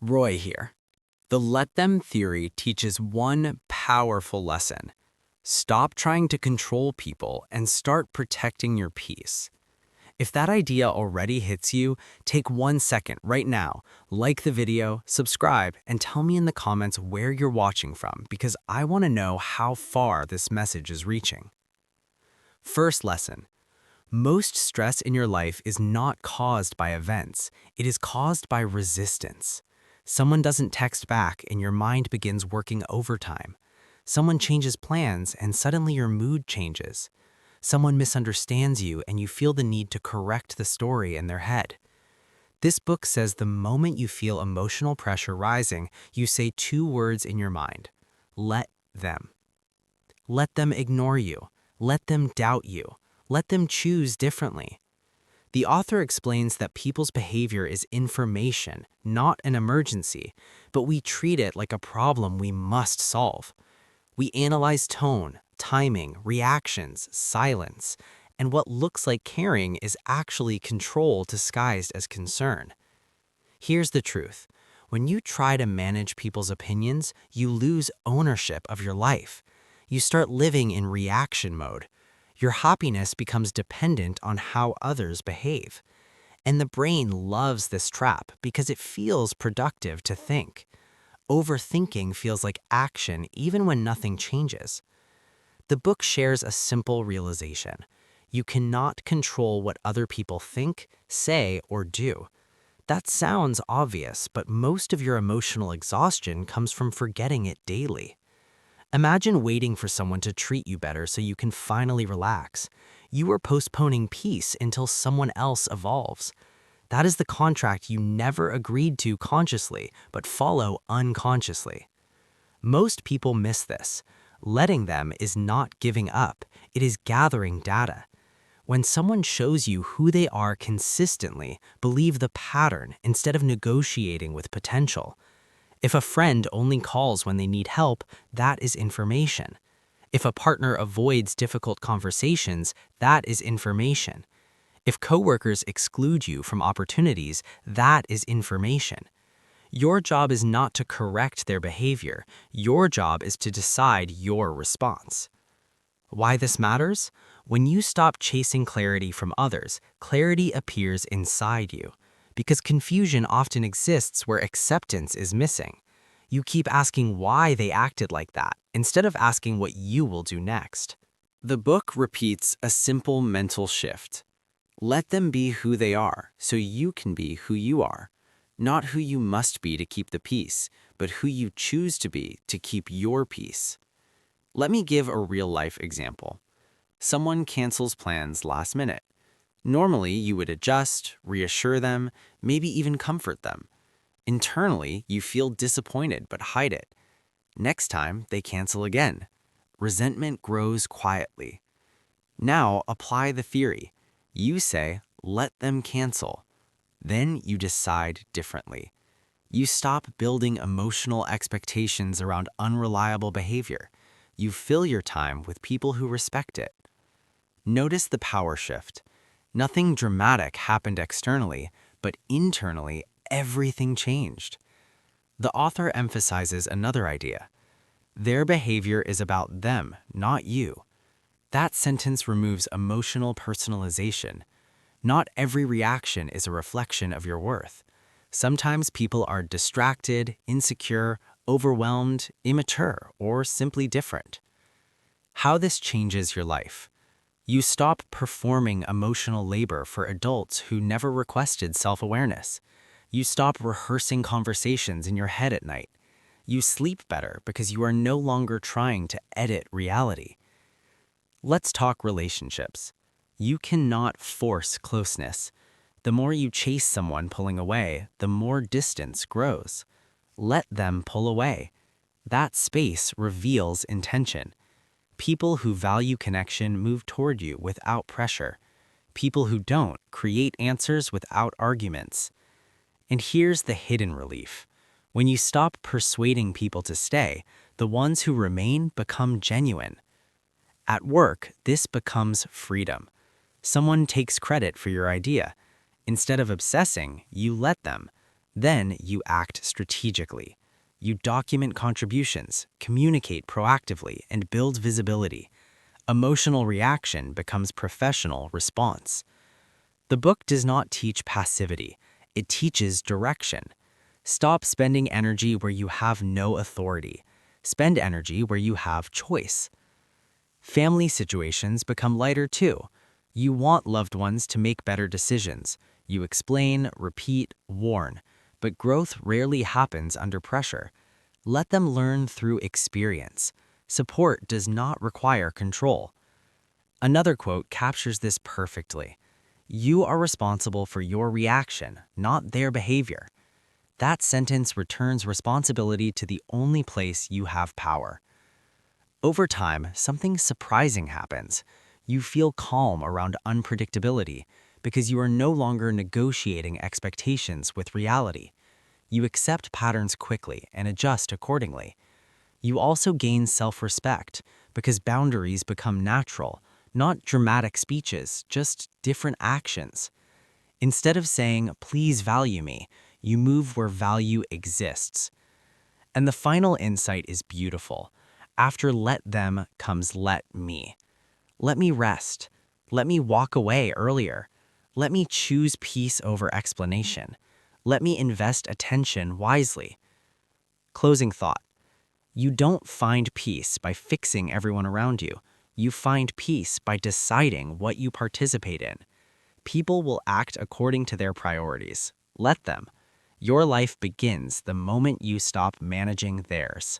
Roy here. The let them theory teaches one powerful lesson. Stop trying to control people and start protecting your peace. If that idea already hits you, take 1 second right now, like the video, subscribe, and tell me in the comments where you're watching from because I want to know how far this message is reaching. First lesson. Most stress in your life is not caused by events. It is caused by resistance. Someone doesn't text back and your mind begins working overtime. Someone changes plans and suddenly your mood changes. Someone misunderstands you and you feel the need to correct the story in their head. This book says the moment you feel emotional pressure rising, you say 2 words in your mind. Let them. Let them ignore you. Let them doubt you. Let them choose differently. The author explains that people's behavior is information, not an emergency, but we treat it like a problem we must solve. We analyze tone, timing, reactions, silence, and what looks like caring is actually control disguised as concern. Here's the truth. When you try to manage people's opinions, you lose ownership of your life. You start living in reaction mode. Your happiness becomes dependent on how others behave. And the brain loves this trap because it feels productive to think. Overthinking feels like action even when nothing changes. The book shares a simple realization. You cannot control what other people think, say, or do. That sounds obvious, but most of your emotional exhaustion comes from forgetting it daily. Imagine waiting for someone to treat you better so you can finally relax. You are postponing peace until someone else evolves. That is the contract you never agreed to consciously, but follow unconsciously. Most people miss this. Letting them is not giving up, it is gathering data. When someone shows you who they are consistently, believe the pattern instead of negotiating with potential. If a friend only calls when they need help, that is information. If a partner avoids difficult conversations, that is information. If coworkers exclude you from opportunities, that is information. Your job is not to correct their behavior. Your job is to decide your response. Why this matters? When you stop chasing clarity from others, clarity appears inside you. Because confusion often exists where acceptance is missing. You keep asking why they acted like that, instead of asking what you will do next. The book repeats a simple mental shift. Let them be who they are, so you can be who you are. Not who you must be to keep the peace, but who you choose to be to keep your peace. Let me give a real-life example. Someone cancels plans last minute. Normally, you would adjust, reassure them, maybe even comfort them. Internally, you feel disappointed but hide it. Next time, they cancel again. Resentment grows quietly. Now, apply the theory. You say, let them cancel. Then you decide differently. You stop building emotional expectations around unreliable behavior. You fill your time with people who respect it. Notice the power shift. Nothing dramatic happened externally, but internally, everything changed. The author emphasizes another idea. Their behavior is about them, not you. That sentence removes emotional personalization. Not every reaction is a reflection of your worth. Sometimes people are distracted, insecure, overwhelmed, immature, or simply different. How this changes your life. You stop performing emotional labor for adults who never requested self-awareness. You stop rehearsing conversations in your head at night. You sleep better because you are no longer trying to edit reality. Let's talk relationships. You cannot force closeness. The more you chase someone pulling away, the more distance grows. Let them pull away. That space reveals intention. People who value connection move toward you without pressure. People who don't create answers without arguments. And here's the hidden relief. When you stop persuading people to stay, the ones who remain become genuine. At work, this becomes freedom. Someone takes credit for your idea. Instead of obsessing, you let them. Then you act strategically. You document contributions, communicate proactively, and build visibility. Emotional reaction becomes professional response. The book does not teach passivity. It teaches direction. Stop spending energy where you have no authority. Spend energy where you have choice. Family situations become lighter too. You want loved ones to make better decisions. You explain, repeat, warn. But growth rarely happens under pressure. Let them learn through experience. Support does not require control. Another quote captures this perfectly. You are responsible for your reaction, not their behavior. That sentence returns responsibility to the only place you have power. Over time, something surprising happens. You feel calm around unpredictability because you are no longer negotiating expectations with reality. You accept patterns quickly and adjust accordingly. You also gain self-respect because boundaries become natural, not dramatic speeches, just different actions. Instead of saying, "Please value me," you move where value exists. And the final insight is beautiful. After let them comes let me. Let me rest. Let me walk away earlier. Let me choose peace over explanation. Let me invest attention wisely. Closing thought. You don't find peace by fixing everyone around you. You find peace by deciding what you participate in. People will act according to their priorities. Let them. Your life begins the moment you stop managing theirs.